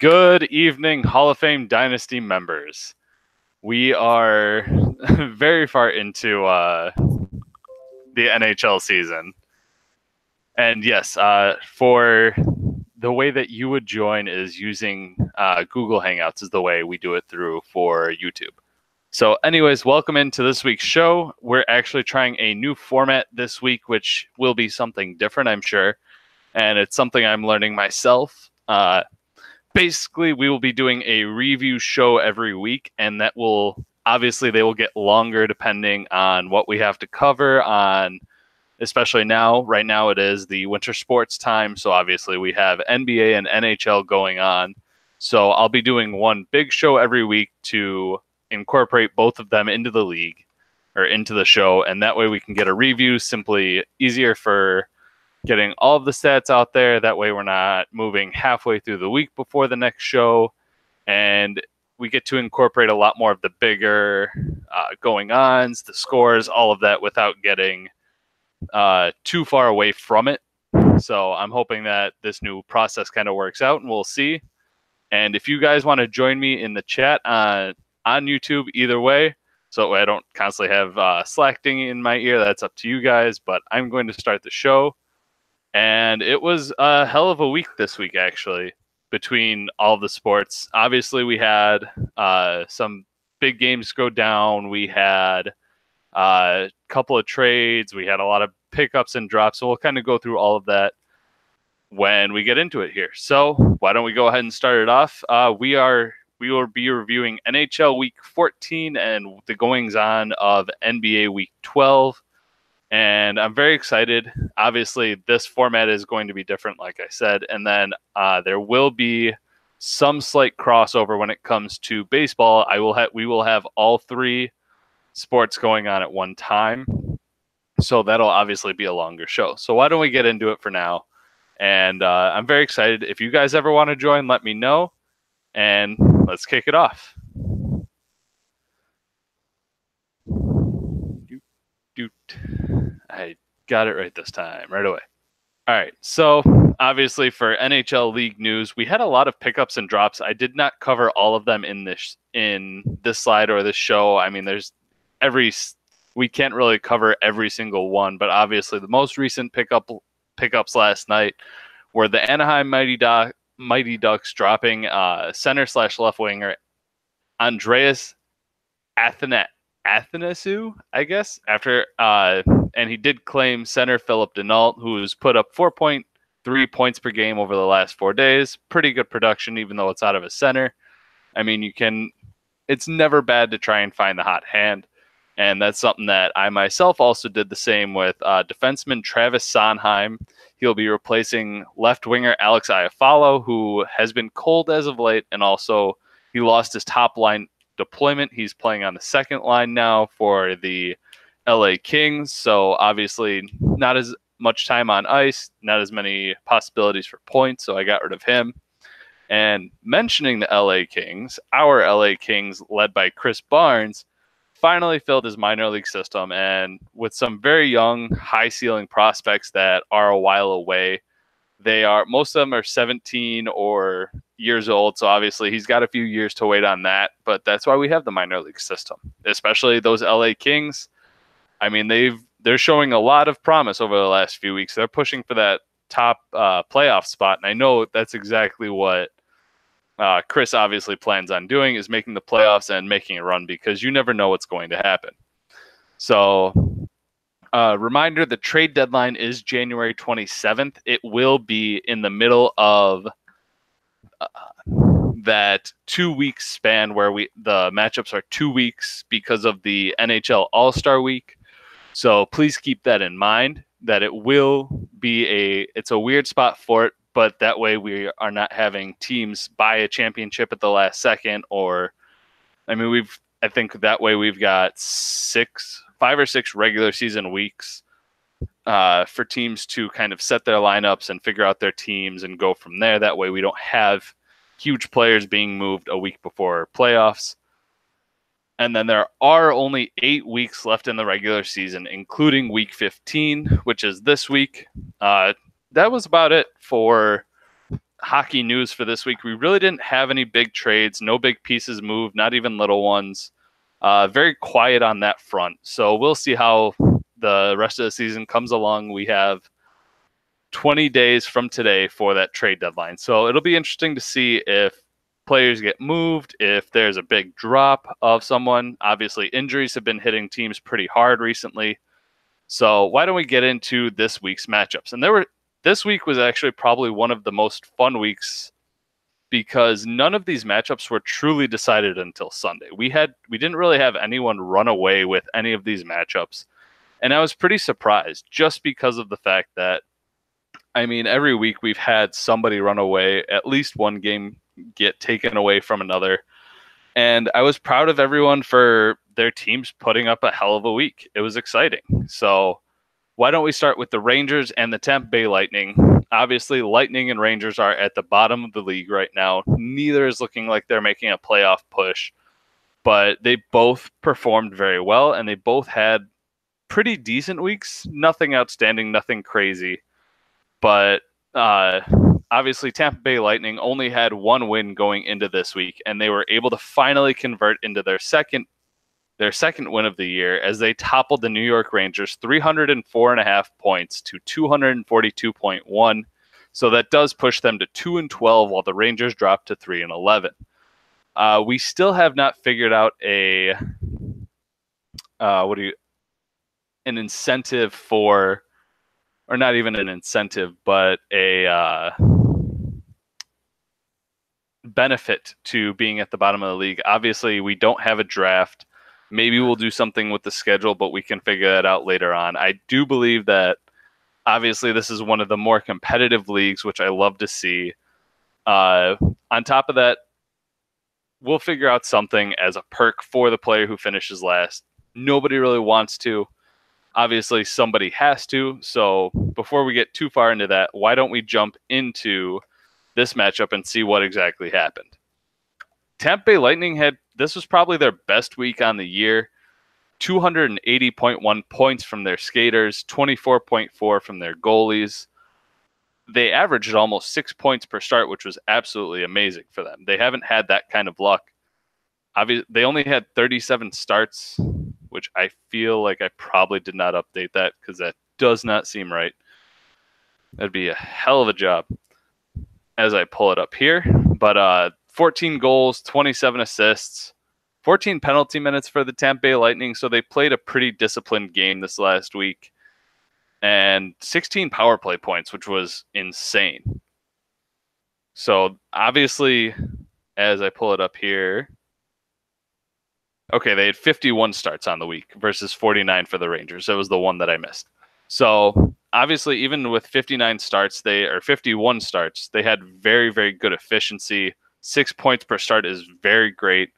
Good evening, Hall of Fame Dynasty members. We are very far into the NHL season. And yes, for the way that you would join is using Google Hangouts is the way we do it through for YouTube. So anyways, welcome into this week's show. We're actually trying a new format this week, which will be something different, I'm sure. And it's something I'm learning myself. Basically, we will be doing a review show every week, and that will, obviously, they will get longer depending on what we have to cover on, especially now. Right now it is the winter sports time, so obviously we have NBA and NHL going on. So I'll be doing one big show every week to incorporate both of them into the league or into the show, and that way we can get a review simply easier for getting all of the stats out there. That way we're not moving halfway through the week before the next show, and we get to incorporate a lot more of the bigger going-ons, the scores, all of that without getting too far away from it. So I'm hoping that this new process kind of works out, and we'll see. And if you guys want to join me in the chat on YouTube, either way, so that way I don't constantly have Slack dinging in my ear, that's up to you guys, but I'm going to start the show. And it was a hell of a week this week, actually, between all of the sports. Obviously, we had some big games go down. We had a couple of trades. We had a lot of pickups and drops. So we'll kind of go through all of that when we get into it here. So why don't we go ahead and start it off? We will be reviewing NHL Week 14 and the goings-on of NBA Week 12. And I'm very excited. Obviously, this format is going to be different, like I said. And then there will be some slight crossover when it comes to baseball. We will have all three sports going on at one time. So that'll obviously be a longer show. So why don't we get into it for now? And I'm very excited. If you guys ever want to join, let me know. And let's kick it off. I got it right this time, right away. All right, so obviously for NHL League news, we had a lot of pickups and drops. I did not cover all of them in this slide or this show. I mean, we can't really cover every single one, but obviously the most recent pickups last night were the Anaheim Mighty Ducks dropping center/left winger Andreas Athanasiou, I guess, after and he did claim center Philip Denault, who's put up 4.3 points per game over the last 4 days. Pretty good production, even though it's out of a center. I mean, it's never bad to try and find the hot hand, and that's something that I myself also did the same with defenseman Travis Sanheim. He'll be replacing left winger Alex Iafallo, who has been cold as of late, and also he lost his top line deployment. He's playing on the second line now for the LA Kings, so obviously not as much time on ice, not as many possibilities for points, so I got rid of him. And mentioning the LA Kings, our LA Kings, led by Chris Barnes, finally filled his minor league system, and with some very young, high-ceiling prospects that are a while away. Most of them are 17 or years old, so obviously he's got a few years to wait on that, but that's why we have the minor league system, especially those LA Kings. I mean, they're showing a lot of promise over the last few weeks. They're pushing for that top playoff spot, and I know that's exactly what Chris obviously plans on doing, is making the playoffs and making a run, because you never know what's going to happen. So reminder, the trade deadline is January 27th. It will be in the middle of that 2 week span where the matchups are 2 weeks because of the NHL All-Star Week. So please keep that in mind, that it's a weird spot for it, but that way we are not having teams buy a championship at the last second, I think that way we've got 5 or 6 regular season weeks for teams to kind of set their lineups and figure out their teams and go from there. That way we don't have huge players being moved a week before playoffs. And then there are only 8 weeks left in the regular season, including week 15, which is this week. That was about it for hockey news for this week, we really didn't have any big trades, no big pieces moved, not even little ones. Very quiet on that front. So we'll see how the rest of the season comes along. We have 20 days from today for that trade deadline. So it'll be interesting to see if players get moved, if there's a big drop of someone. Obviously, injuries have been hitting teams pretty hard recently. So why don't we get into this week's matchups? And this week was actually probably one of the most fun weeks because none of these matchups were truly decided until Sunday. We didn't really have anyone run away with any of these matchups. And I was pretty surprised just because of the fact that, I mean, every week we've had somebody run away, at least one game get taken away from another. And I was proud of everyone for their teams putting up a hell of a week. It was exciting. So why don't we start with the Rangers and the Tampa Bay Lightning? Obviously, Lightning and Rangers are at the bottom of the league right now. Neither is looking like they're making a playoff push, but they both performed very well, and they both had pretty decent weeks. Nothing outstanding, nothing crazy. But obviously, Tampa Bay Lightning only had one win going into this week, and they were able to finally convert into their second win of the year as they toppled the New York Rangers 304.5 points to 242.1. So that does push them to 2-12, while the Rangers dropped to 3-11. We still have not figured out an incentive for, or not even an incentive, but a benefit to being at the bottom of the league. Obviously, we don't have a draft. Maybe we'll do something with the schedule, but we can figure that out later on. I do believe that, obviously, this is one of the more competitive leagues, which I love to see. On top of that, we'll figure out something as a perk for the player who finishes last. Nobody really wants to. Obviously, somebody has to. So before we get too far into that, why don't we jump into this matchup and see what exactly happened? Tampa Bay Lightning this was probably their best week on the year. 280.1 points from their skaters, 24.4 from their goalies. They averaged almost 6 points per start, which was absolutely amazing for them. They haven't had that kind of luck. Obviously, they only had 37 starts, which I feel like I probably did not update that because that does not seem right. That'd be a hell of a job as I pull it up here. But 14 goals, 27 assists, 14 penalty minutes for the Tampa Bay Lightning. So they played a pretty disciplined game this last week. And 16 power play points, which was insane. So obviously, as I pull it up here, okay, they had 51 starts on the week versus 49 for the Rangers. That was the one that I missed. So obviously, even with 51 starts, they had very, very good efficiency. 6 points per start is very great.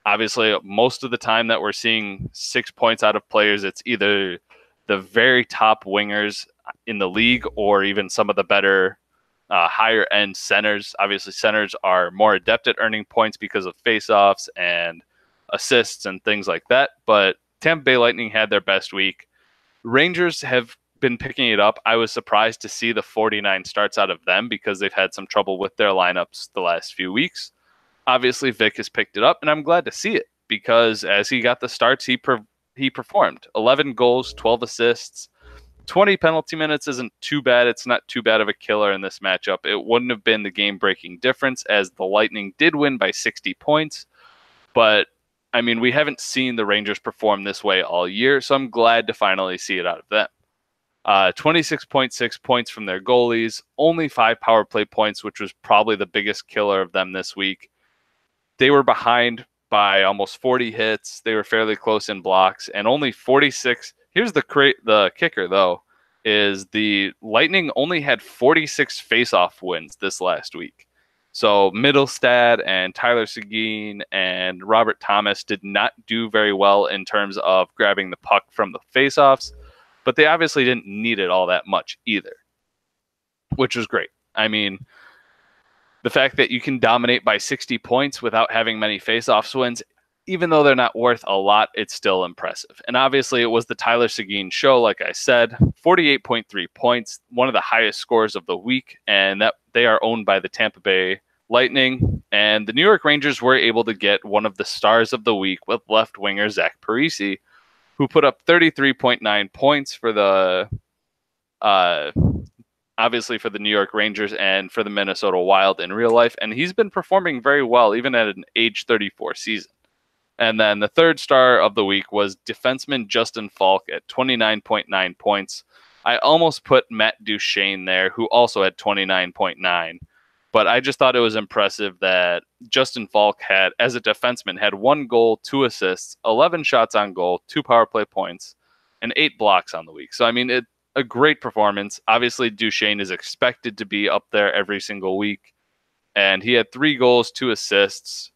Obviously, most of the time that we're seeing 6 points out of players, it's either the very top wingers in the league or even some of the better higher end centers. Obviously, centers are more adept at earning points because of faceoffs and assists and things like that. But Tampa Bay Lightning had their best week. Rangers have been picking it up. I was surprised to see the 49 starts out of them because they've had some trouble with their lineups the last few weeks. Obviously, Vic has picked it up, and I'm glad to see it because as he got the starts, he performed. 11 goals, 12 assists, 20 penalty minutes isn't too bad. It's not too bad of a killer in this matchup. It wouldn't have been the game-breaking difference as the Lightning did win by 60 points. But, I mean, we haven't seen the Rangers perform this way all year, so I'm glad to finally see it out of them. 26.6 points from their goalies, only 5 power play points, which was probably the biggest killer of them this week. They were behind by almost 40 hits. They were fairly close in blocks, and only 46. Here's the kicker, though, is the Lightning only had 46 faceoff wins this last week. So Middlestad and Tyler Seguin and Robert Thomas did not do very well in terms of grabbing the puck from the faceoffs, but they obviously didn't need it all that much either, which was great. I mean, the fact that you can dominate by 60 points without having many faceoffs wins, even though they're not worth a lot, it's still impressive. And obviously, it was the Tyler Seguin show, like I said, 48.3 points, one of the highest scores of the week, and that they are owned by the Tampa Bay Lightning. And the New York Rangers were able to get one of the stars of the week with left winger Zach Parise, who put up 33.9 points for the obviously for the New York Rangers and for the Minnesota Wild in real life. And he's been performing very well, even at an age 34 season. And then the third star of the week was defenseman Justin Falk at 29.9 points. I almost put Matt Duchene there, who also had 29.9. But I just thought it was impressive that Justin Falk had, as a defenseman, had 1 goal, 2 assists, 11 shots on goal, 2 power play points, and 8 blocks on the week. So, I mean, a great performance. Obviously, Duchene is expected to be up there every single week. And he had 3 goals, 2 assists,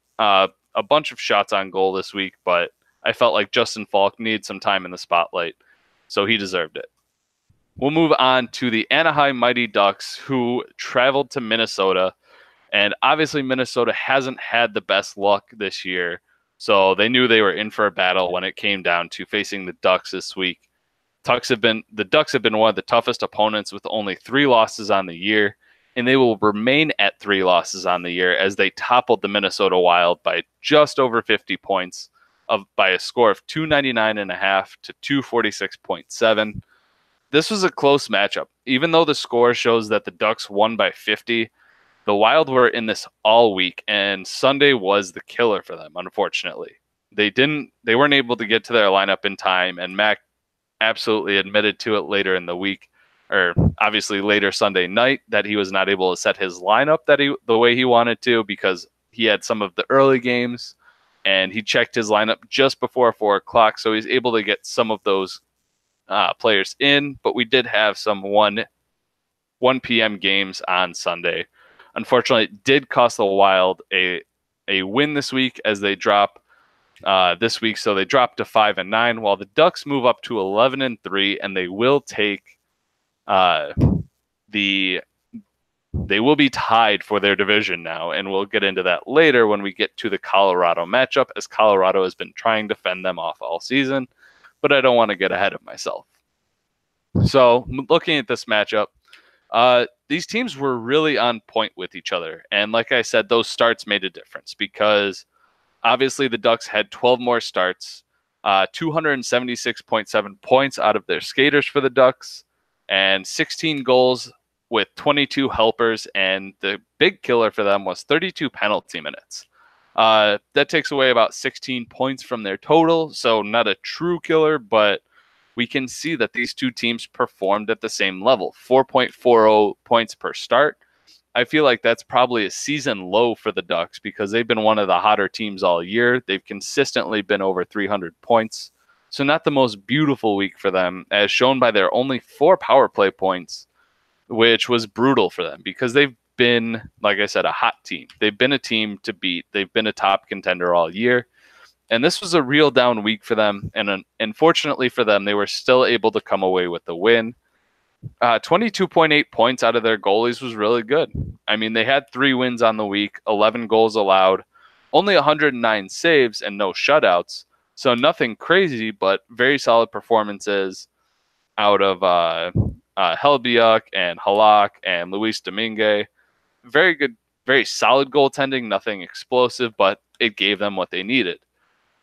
a bunch of shots on goal this week, but I felt like Justin Falk needed some time in the spotlight, so he deserved it. We'll move on to the Anaheim Mighty Ducks, who traveled to Minnesota, and obviously Minnesota hasn't had the best luck this year, so they knew they were in for a battle when it came down to facing the Ducks this week. The Ducks have been one of the toughest opponents with only 3 losses on the year, and they will remain at 3 losses on the year as they toppled the Minnesota Wild by just over 50 points by a score of 299.5 to 246.7. This was a close matchup. Even though the score shows that the Ducks won by 50, the Wild were in this all week, and Sunday was the killer for them, unfortunately. They weren't able to get to their lineup in time, and Mac absolutely admitted to it later in the week, or obviously later Sunday night, that he was not able to set his lineup the way he wanted to because he had some of the early games and he checked his lineup just before 4 o'clock. So he's able to get some of those players in, but we did have some 1 p.m. games on Sunday. Unfortunately, it did cost the Wild a win this week as they drop this week. So they drop to 5-9, while the Ducks move up to 11-3, and they will take they will be tied for their division now, and we'll get into that later when we get to the Colorado matchup, as Colorado has been trying to fend them off all season, but I don't want to get ahead of myself. So looking at this matchup, these teams were really on point with each other, and like I said, those starts made a difference because obviously the Ducks had 12 more starts, 276.7 points out of their skaters for the Ducks, and 16 goals with 22 helpers, and the big killer for them was 32 penalty minutes. That takes away about 16 points from their total, so not a true killer, but we can see that these two teams performed at the same level, 4.40 points per start. I feel like that's probably a season low for the Ducks because they've been one of the hotter teams all year. They've consistently been over 300 points. So not the most beautiful week for them, as shown by their only 4 power play points, which was brutal for them because they've been, like I said, a hot team. They've been a team to beat. They've been a top contender all year. And this was a real down week for them. And unfortunately for them, they were still able to come away with the win. 22.8 points out of their goalies was really good. I mean, they had 3 wins on the week, 11 goals allowed, only 109 saves, and no shutouts. So nothing crazy, but very solid performances out of Helbiuk and Halak and Luis Domingue. Very good, very solid goaltending, nothing explosive, but it gave them what they needed.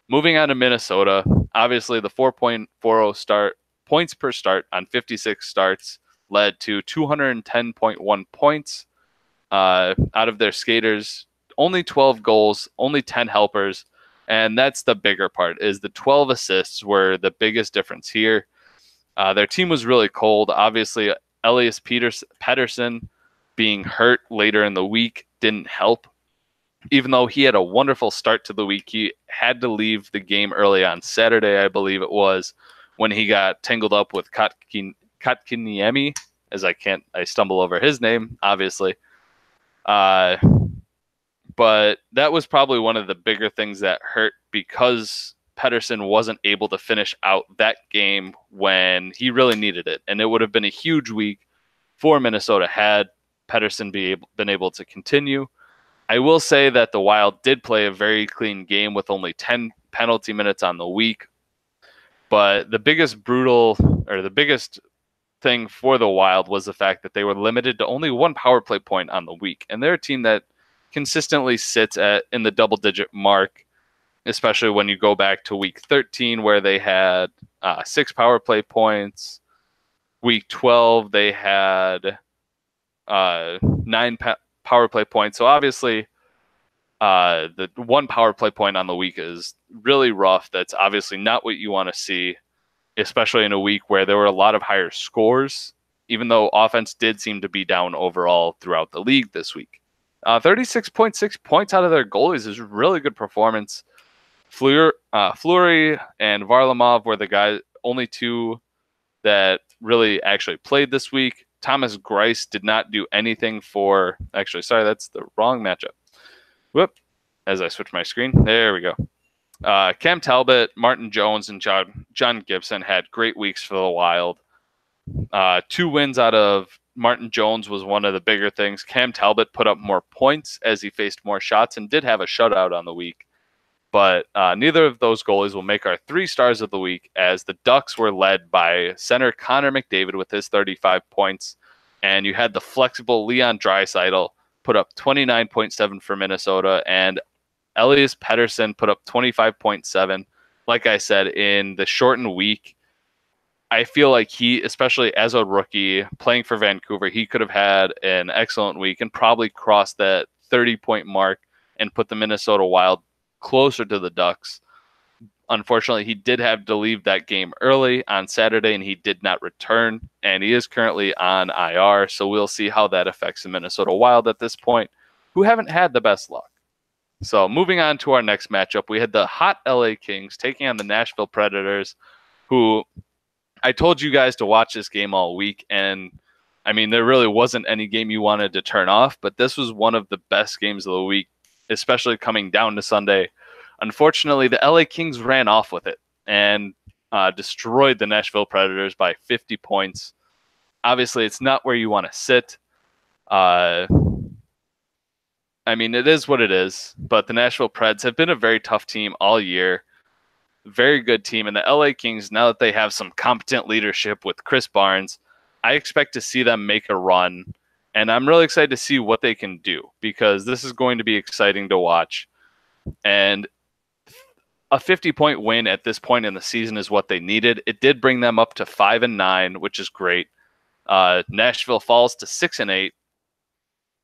Moving on to Minnesota, obviously the 4.40 points per start on 56 starts led to 210.1 points out of their skaters. Only 12 goals, only 10 helpers, and that's the bigger part, is the 12 assists were the biggest difference here. Their team was really cold. Obviously, Elias Pettersson being hurt later in the week didn't help. Even though he had a wonderful start to the week, he had to leave the game early on Saturday, I believe it was, when he got tangled up with Kotkaniemi, as I stumble over his name, obviously. But that was probably one of the bigger things that hurt because Pettersson wasn't able to finish out that game when he really needed it. And it would have been a huge week for Minnesota had Pettersson been able to continue. I will say that the Wild did play a very clean game with only 10 penalty minutes on the week. But the biggest thing for the Wild was the fact that they were limited to only one power play point on the week. And they're a team that consistently sits in the double-digit mark, especially when you go back to week 13 where they had 6 power play points. Week 12, they had 9 power play points. So obviously, the one power play point on the week is really rough. That's obviously not what you want to see, especially in a week where there were a lot of higher scores, even though offense did seem to be down overall throughout the league this week. 36.6 points out of their goalies is a really good performance. Fleury and Varlamov were the only two that really actually played this week. Thomas Greiss did not do anything for... Actually, sorry, that's the wrong matchup. Whoop. As I switch my screen. There we go. Cam Talbot, Martin Jones, and John Gibson had great weeks for the Wild. 2 wins out of Martin Jones was one of the bigger things. Cam Talbot put up more points as he faced more shots and did have a shutout on the week. But neither of those goalies will make our 3 stars of the week, as the Ducks were led by center Connor McDavid with his 35 points. And you had the flexible Leon Draisaitl put up 29.7 for Minnesota, and Elias Pettersson put up 25.7. Like I said, in the shortened week, I feel like he, especially as a rookie playing for Vancouver, he could have had an excellent week and probably crossed that 30-point mark and put the Minnesota Wild closer to the Ducks. Unfortunately, he did have to leave that game early on Saturday, and he did not return, and he is currently on IR, so we'll see how that affects the Minnesota Wild at this point, who haven't had the best luck. So moving on to our next matchup, we had the hot LA Kings taking on the Nashville Predators, who I told you guys to watch this game all week, and I mean, there really wasn't any game you wanted to turn off, but this was one of the best games of the week, especially coming down to Sunday. Unfortunately, the LA Kings ran off with it and destroyed the Nashville Predators by 50 points. Obviously, it's not where you want to sit. I mean, it is what it is, but the Nashville Preds have been a very tough team all year. Very good team. And the LA Kings, now that they have some competent leadership with Chris Barnes, I expect to see them make a run. And I'm really excited to see what they can do, because this is going to be exciting to watch. And a 50-point win at this point in the season is what they needed. It did bring them up to 5-9, which is great. Nashville falls to 6-8,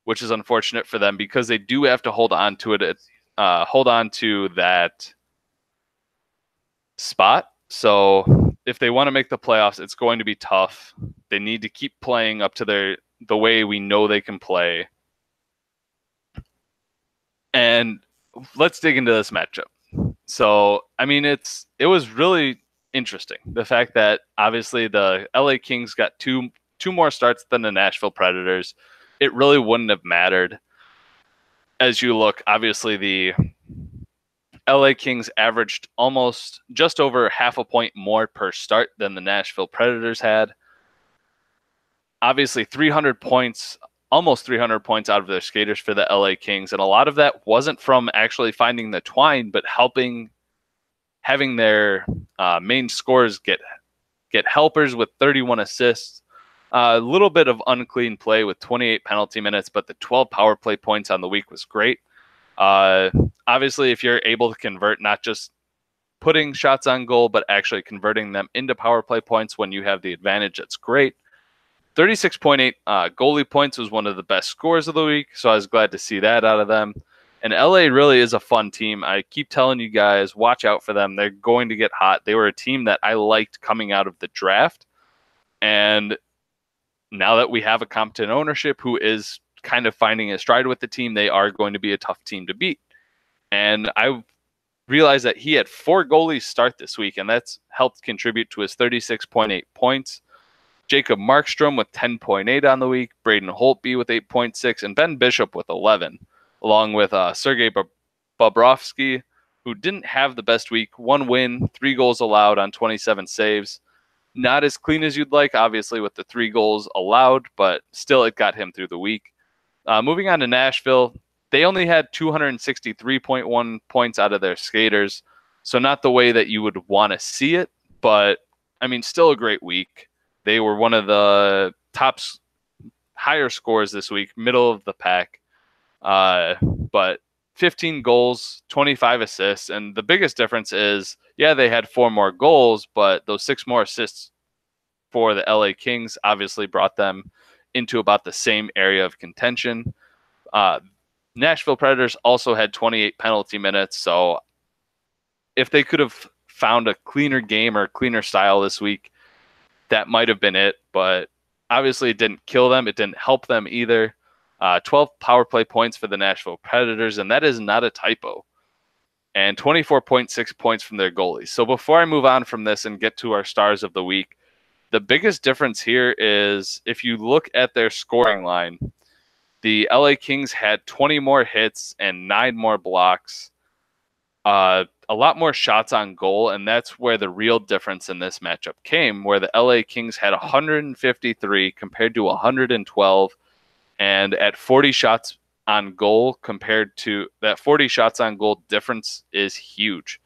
which is unfortunate for them because they do have to hold on to it, hold on to that spot. So if they want to make the playoffs, it's going to be tough. They need to keep playing up to the way we know they can play. And let's dig into this matchup. So, I mean, it was really interesting. The fact that obviously the LA Kings got two more starts than the Nashville Predators. It really wouldn't have mattered. As you look, obviously the LA Kings averaged just over half a point more per start than the Nashville Predators had. Obviously 300 points, almost 300 points out of their skaters for the LA Kings. And a lot of that wasn't from actually finding the twine, but having their main scorers get helpers with 31 assists. A little bit of unclean play with 28 penalty minutes, but the 12 power play points on the week was great. Obviously, if you're able to convert, not just putting shots on goal, but actually converting them into power play points when you have the advantage, that's great. 36.8 goalie points was one of the best scores of the week, so I was glad to see that out of them. And LA really is a fun team. I keep telling you guys, watch out for them. They're going to get hot. They were a team that I liked coming out of the draft. And now that we have a competent ownership who is kind of finding a stride with the team, they are going to be a tough team to beat. And I realized that he had 4 goalies start this week, and that's helped contribute to his 36.8 points. Jacob Markstrom with 10.8 on the week, Braden Holtby with 8.6, and Ben Bishop with 11, along with Sergei Bobrovsky, who didn't have the best week. 1 win, 3 goals allowed on 27 saves. Not as clean as you'd like, obviously, with the 3 goals allowed, but still it got him through the week. Moving on to Nashville, they only had 263.1 points out of their skaters. So not the way that you would want to see it, but I mean, still a great week. They were one of the top higher scores this week, middle of the pack. But 15 goals, 25 assists, and the biggest difference is, yeah, they had 4 more goals, but those 6 more assists for the LA Kings obviously brought them into about the same area of contention. Nashville Predators also had 28 penalty minutes, so if they could have found a cleaner game or cleaner style this week, that might have been it, but obviously it didn't kill them. It didn't help them either. 12 power play points for the Nashville Predators, and that is not a typo. And 24.6 points from their goalies. So before I move on from this and get to our stars of the week, the biggest difference here is if you look at their scoring line, the LA Kings had 20 more hits and 9 more blocks. A lot more shots on goal, and that's where the real difference in this matchup came, where the LA Kings had 153 compared to 112, and at 40 shots on goal compared to that 40 shots on goal difference is huge.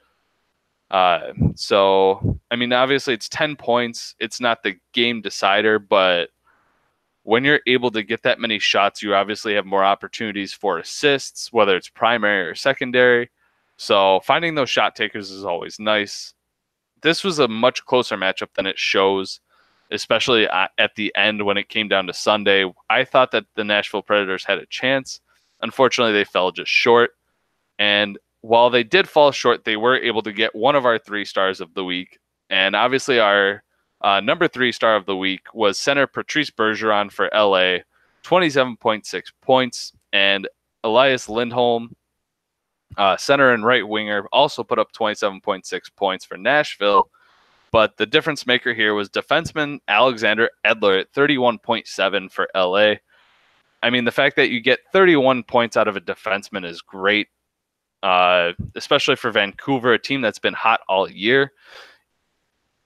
So, I mean, obviously it's 10 points. It's not the game decider, but when you're able to get that many shots, you obviously have more opportunities for assists, whether it's primary or secondary. So finding those shot takers is always nice. This was a much closer matchup than it shows, especially at the end when it came down to Sunday. I thought that the Nashville Predators had a chance. Unfortunately, they fell just short. And while they did fall short, they were able to get one of our 3 stars of the week. And obviously our number 3 star of the week was center Patrice Bergeron for LA, 27.6 points. And Elias Lindholm, center and right winger, also put up 27.6 points for Nashville. But the difference maker here was defenseman Alexander Edler at 31.7 for LA. I mean, the fact that you get 31 points out of a defenseman is great, especially for Vancouver, a team that's been hot all year.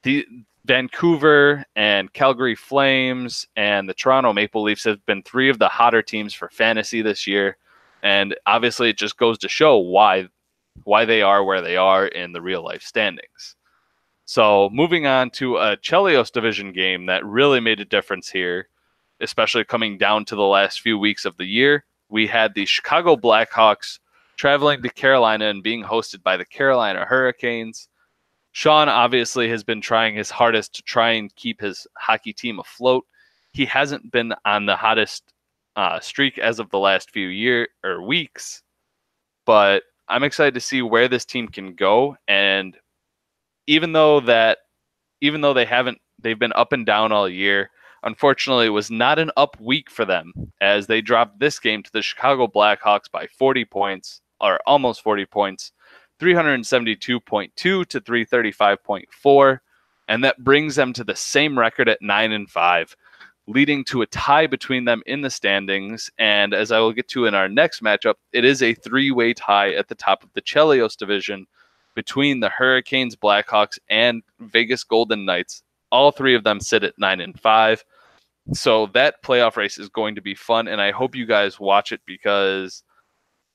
The Vancouver and Calgary Flames and the Toronto Maple Leafs have been 3 of the hotter teams for fantasy this year. And obviously it just goes to show why they are where they are in the real life standings. So moving on to a Chelios division game that really made a difference here, especially coming down to the last few weeks of the year. We had the Chicago Blackhawks traveling to Carolina and being hosted by the Carolina Hurricanes. Sean obviously has been trying his hardest to try and keep his hockey team afloat. He hasn't been on the hottest streak as of the last few weeks, but I'm excited to see where this team can go. And even though they've been up and down all year, unfortunately, it was not an up week for them as they dropped this game to the Chicago Blackhawks by 40 points, or almost 40 points, 372.2 to 335.4, and that brings them to the same record at 9-5. Leading to a tie between them in the standings. And as I will get to in our next matchup, it is a 3-way tie at the top of the Chelios division between the Hurricanes, Blackhawks, and Vegas Golden Knights. All 3 of them sit at 9-5. So that playoff race is going to be fun, and I hope you guys watch it because,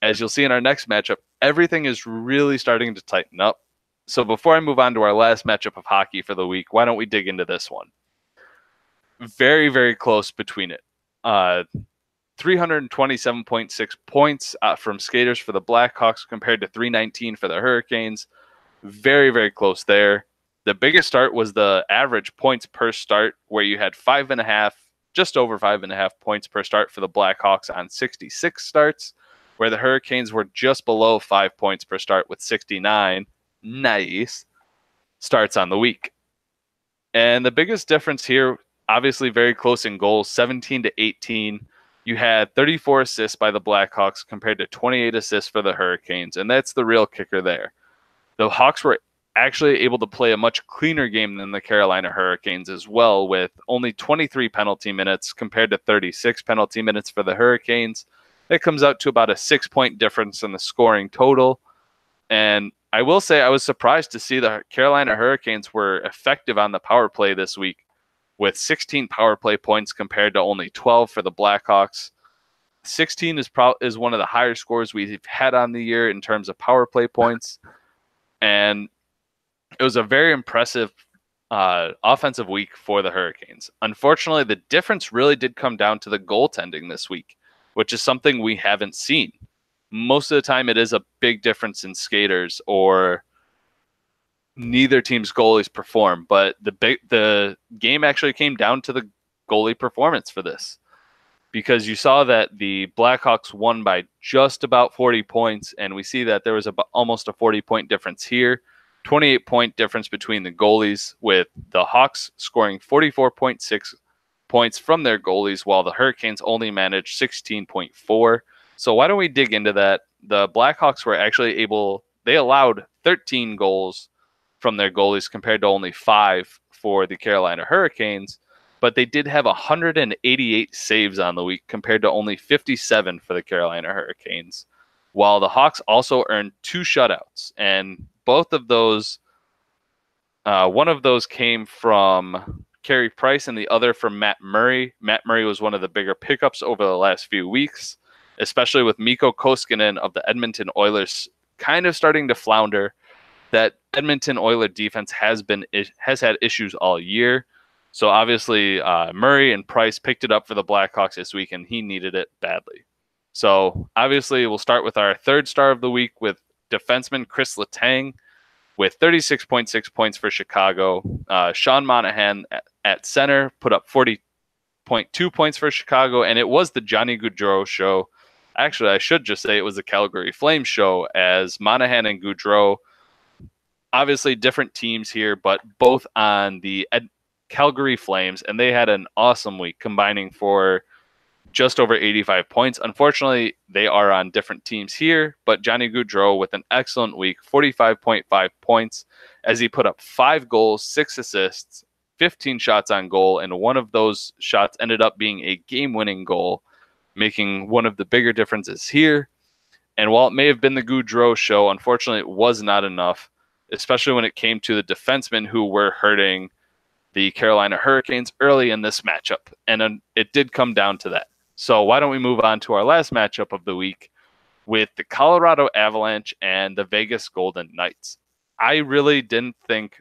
as you'll see in our next matchup, everything is really starting to tighten up. So before I move on to our last matchup of hockey for the week, why don't we dig into this one? Very, very close between it. 327.6 points from skaters for the Blackhawks compared to 319 for the Hurricanes. Very, very close there. The biggest start was the average points per start, where you had 5.5, just over 5.5 points per start for the Blackhawks on 66 starts, where the Hurricanes were just below 5 points per start with 69 nice starts on the week. And the biggest difference here, obviously very close in goals, 17-18. You had 34 assists by the Blackhawks compared to 28 assists for the Hurricanes, and that's the real kicker there. The Hawks were actually able to play a much cleaner game than the Carolina Hurricanes as well, with only 23 penalty minutes compared to 36 penalty minutes for the Hurricanes. That comes out to about a 6-point difference in the scoring total. And I will say I was surprised to see the Carolina Hurricanes were effective on the power play this week, with 16 power play points compared to only 12 for the Blackhawks. 16 is one of the higher scores we've had on the year in terms of power play points. And it was a very impressive offensive week for the Hurricanes. Unfortunately, the difference really did come down to the goaltending this week, which is something we haven't seen. Most of the time, it is a big difference in skaters or neither team's goalies perform. But the game actually came down to the goalie performance for this, because you saw that the Blackhawks won by just about 40 points, and we see that there was almost a 40-point difference here. 28-point difference between the goalies, with the Hawks scoring 44.6 points from their goalies, while the Hurricanes only managed 16.4. So why don't we dig into that? The Blackhawks were actually they allowed 13 goals from their goalies compared to only 5 for the Carolina Hurricanes, but they did have 188 saves on the week compared to only 57 for the Carolina Hurricanes, while the Hawks also earned 2 shutouts, and both of those, one of those came from Carey Price and the other from Matt Murray. Matt Murray was one of the bigger pickups over the last few weeks, especially with Mikko Koskinen of the Edmonton Oilers kind of starting to flounder. That Edmonton Oilers defense has had issues all year. So obviously Murray and Price picked it up for the Blackhawks this week, and he needed it badly. So obviously we'll start with our third star of the week with defenseman Chris Letang with 36.6 points for Chicago. Sean Monahan at center put up 40.2 points for Chicago, and it was the Johnny Gaudreau show. Actually, I should just say it was the Calgary Flames show, as Monahan and Gaudreau, obviously different teams here, but both on the Calgary Flames, and they had an awesome week, combining for just over 85 points. Unfortunately, they are on different teams here, but Johnny Gaudreau with an excellent week, 45.5 points, as he put up 5 goals, 6 assists, 15 shots on goal, and one of those shots ended up being a game-winning goal, making one of the bigger differences here. And while it may have been the Gaudreau show, unfortunately, it was not enough, especially when it came to the defensemen who were hurting the Carolina Hurricanes early in this matchup. And it did come down to that. So why don't we move on to our last matchup of the week with the Colorado Avalanche and the Vegas Golden Knights. I really didn't think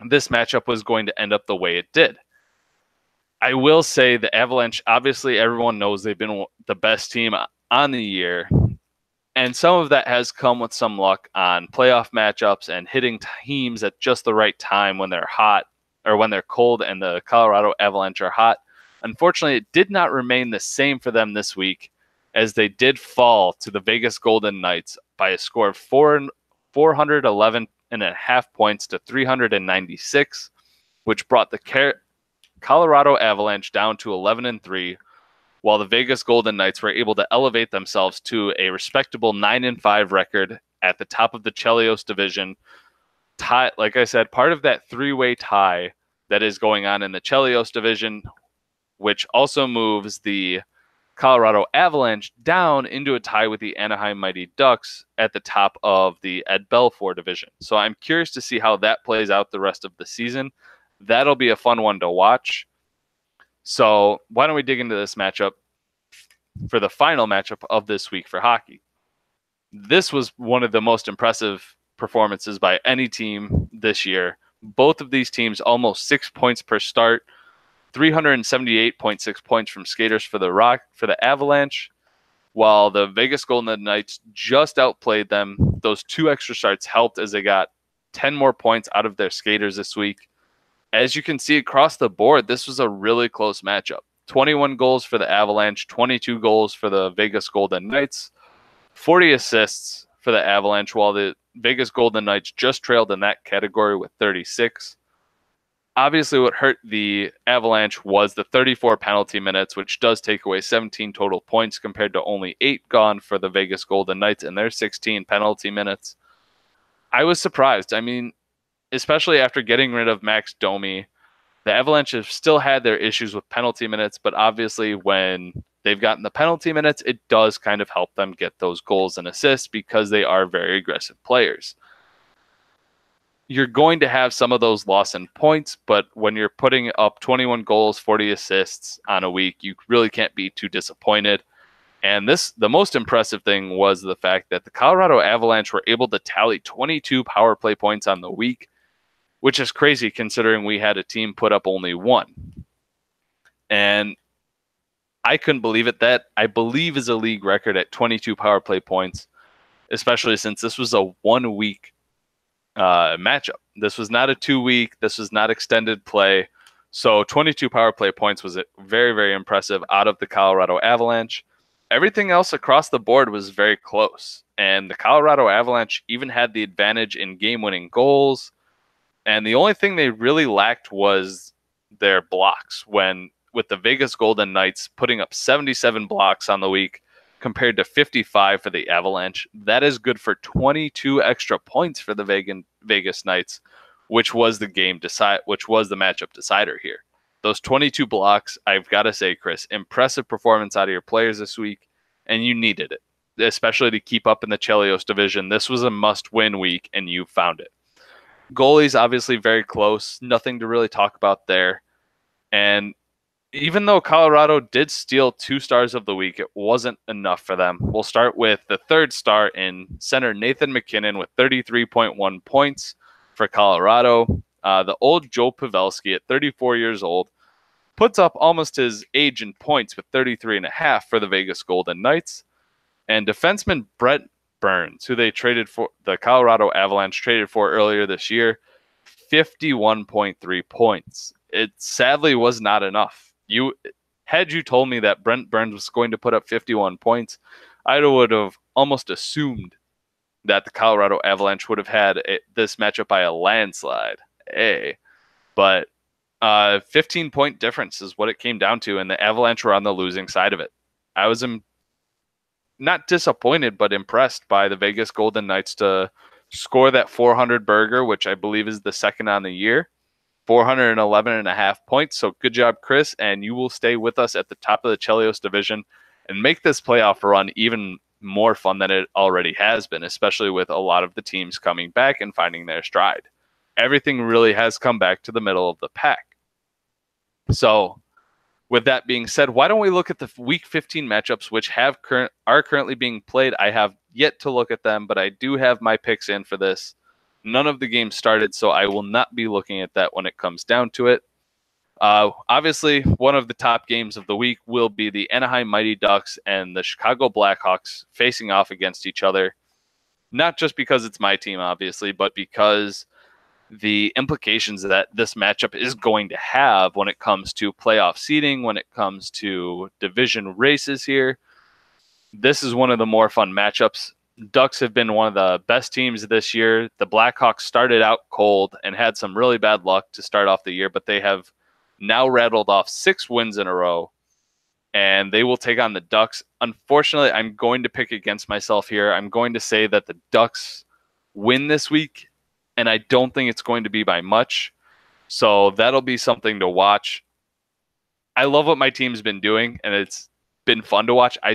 this matchup was going to end up the way it did. I will say the Avalanche, obviously everyone knows they've been the best team on the year, and some of that has come with some luck on playoff matchups and hitting teams at just the right time when they're hot or when they're cold, and the Colorado Avalanche are hot. Unfortunately, it did not remain the same for them this week, as they did fall to the Vegas Golden Knights by a score of 411.5 points to 396, which brought the Colorado Avalanche down to 11-3, while the Vegas Golden Knights were able to elevate themselves to a respectable 9-5 record at the top of the Chelios division. Tie, like I said, part of that 3-way tie that is going on in the Chelios division, which also moves the Colorado Avalanche down into a tie with the Anaheim Mighty Ducks at the top of the Ed Belfour division. So I'm curious to see how that plays out the rest of the season. That'll be a fun one to watch. So why don't we dig into this matchup for the final matchup of this week for hockey? This was one of the most impressive performances by any team this year. Both of these teams almost 6 points per start, 378.6 points from skaters for the Avalanche, while the Vegas Golden Knights just outplayed them. Those 2 extra starts helped, as they got 10 more points out of their skaters this week. As you can see across the board, this was a really close matchup. 21 goals for the Avalanche, 22 goals for the Vegas Golden Knights, 40 assists for the Avalanche, while the Vegas Golden Knights just trailed in that category with 36. Obviously, what hurt the Avalanche was the 34 penalty minutes, which does take away 17 total points compared to only 8 gone for the Vegas Golden Knights and their 16 penalty minutes. I was surprised. I mean, especially after getting rid of Max Domi, the Avalanche have still had their issues with penalty minutes, but obviously when they've gotten the penalty minutes, it does kind of help them get those goals and assists because they are very aggressive players. You're going to have some of those loss in points, but when you're putting up 21 goals, 40 assists on a week, you really can't be too disappointed. And the most impressive thing was the fact that the Colorado Avalanche were able to tally 22 power play points on the week, which is crazy considering we had a team put up only 1. And I couldn't believe it. That, I believe, is a league record at 22 power play points, especially since this was a 1-week matchup. This was not a 2-week. This was not extended play. So 22 power play points was very, very impressive out of the Colorado Avalanche. Everything else across the board was very close. And the Colorado Avalanche even had the advantage in game-winning goals. And the only thing they really lacked was their blocks, with the Vegas Golden Knights putting up 77 blocks on the week compared to 55 for the Avalanche. That is good for 22 extra points for the Vegas Knights, which was the matchup decider here. Those 22 blocks, I've got to say, Chris, impressive performance out of your players this week, and you needed it, especially to keep up in the Chelios division. This was a must-win week, and you found it. Goalies, obviously very close. Nothing to really talk about there. And even though Colorado did steal 2 stars of the week, it wasn't enough for them. We'll start with the 3rd star in center Nathan MacKinnon with 33.1 points for Colorado. The old Joe Pavelski at 34 years old puts up almost his age in points with 33.5 for the Vegas Golden Knights. And defenseman Brent Burns, who the Colorado Avalanche traded for earlier this year, 51.3 points. It sadly was not enough. Had you told me that Brent Burns was going to put up 51 points, I would have almost assumed that the Colorado Avalanche would have had this matchup by a landslide. But 15-point difference is what it came down to, and the Avalanche were on the losing side of it. I was not disappointed, but impressed by the Vegas Golden Knights to score that 400 burger, which I believe is the second on the year. 411.5 points. So good job, Chris, and you will stay with us at the top of the Chelios division and make this playoff run even more fun than it already has been, especially with a lot of the teams coming back and finding their stride. Everything really has come back to the middle of the pack. So with that being said, why don't we look at the Week 15 matchups, which are currently being played? I have yet to look at them, but I do have my picks in for this. None of the games started, so I will not be looking at that when it comes down to it. Obviously, one of the top games of the week will be the Anaheim Mighty Ducks and the Chicago Blackhawks facing off against each other. Not just because it's my team, obviously, but because the implications that this matchup is going to have when it comes to playoff seeding, when it comes to division races here. This is one of the more fun matchups. Ducks have been one of the best teams this year. The Blackhawks started out cold and had some really bad luck to start off the year, but they have now rattled off 6 wins in a row, and they will take on the Ducks. Unfortunately, I'm going to pick against myself here. I'm going to say that the Ducks win this week, and I don't think it's going to be by much. So that'll be something to watch. I love what my team's been doing, and it's been fun to watch. I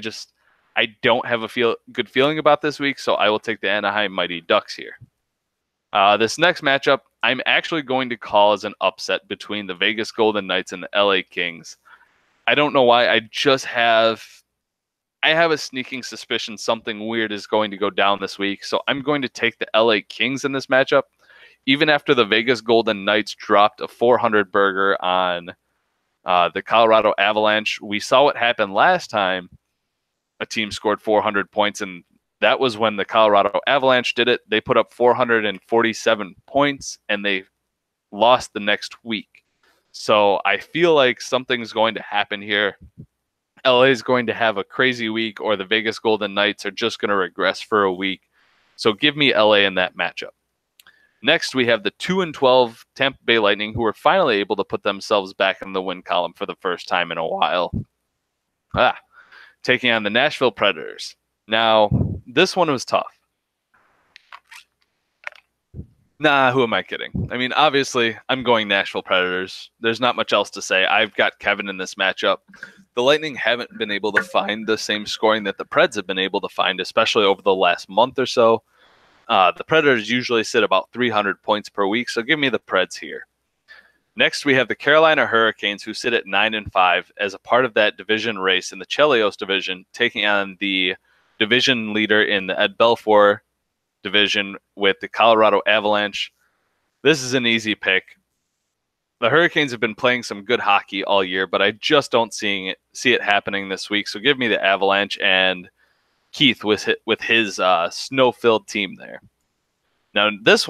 don't have a good feeling about this week, so I will take the Anaheim Mighty Ducks here. This next matchup, I'm actually going to call as an upset between the Vegas Golden Knights and the LA Kings. I don't know why. I have a sneaking suspicion something weird is going to go down this week, so I'm going to take the LA Kings in this matchup. Even after the Vegas Golden Knights dropped a 400 burger on the Colorado Avalanche, we saw what happened last time. A team scored 400 points, and that was when the Colorado Avalanche did it. They put up 447 points, and they lost the next week. So I feel like something's going to happen here. LA is going to have a crazy week, or the Vegas Golden Knights are just going to regress for a week. So give me LA in that matchup. Next, we have the 2-12 Tampa Bay Lightning, who are finally able to put themselves back in the win column for the first time in a while. Taking on the Nashville Predators. Now, this one was tough. Nah, who am I kidding? I mean, obviously, I'm going Nashville Predators. There's not much else to say. I've got Kevin in this matchup. The Lightning haven't been able to find the same scoring that the Preds have been able to find, especially over the last month or so. The Predators usually sit about 300 points per week, so give me the Preds here. Next, we have the Carolina Hurricanes, who sit at 9-5 as a part of that division race in the Chelios division, taking on the division leader in the Ed Belfour division with the Colorado Avalanche. This is an easy pick. The Hurricanes have been playing some good hockey all year, but I just don't see it happening this week. So give me the Avalanche and Keith with his snow-filled team there. Now, this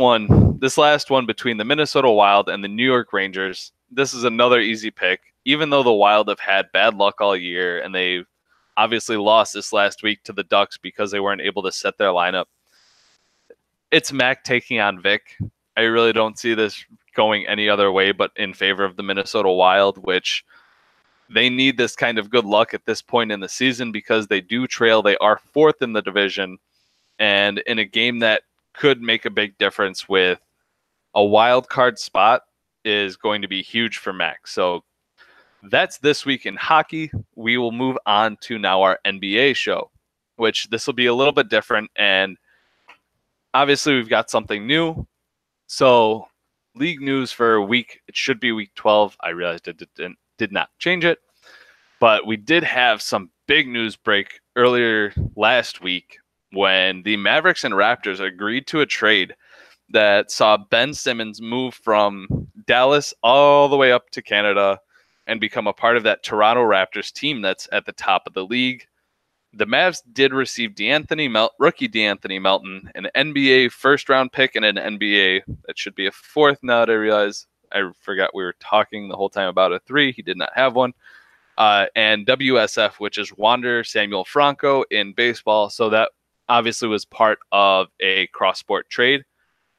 last one between the Minnesota Wild and the New York Rangers, this is another easy pick. Even though the Wild have had bad luck all year, and they obviously lost this last week to the Ducks because they weren't able to set their lineup, it's Mac taking on Vic. I really don't see this going any other way but in favor of the Minnesota Wild, which they need this kind of good luck at this point in the season because they do trail. They are fourth in the division, and in a game that could make a big difference with a wild card spot is going to be huge for Max. So that's this week in hockey. We will move on to now our NBA show, which this will be a little bit different. And obviously we've got something new. So league news for it should be week 12. I realized it did not change it, but we did have some big news break earlier last week when the Mavericks and Raptors agreed to a trade that saw Ben Simmons move from Dallas all the way up to Canada and become a part of that Toronto Raptors team that's at the top of the league. The Mavs did receive rookie DeAnthony Melton, an NBA first-round pick, and an NBA that should be a fourth now that I realize. I forgot we were talking the whole time about a 3. He did not have one. And WSF, which is Wander Samuel Franco in baseball. So that obviously was part of a cross-sport trade.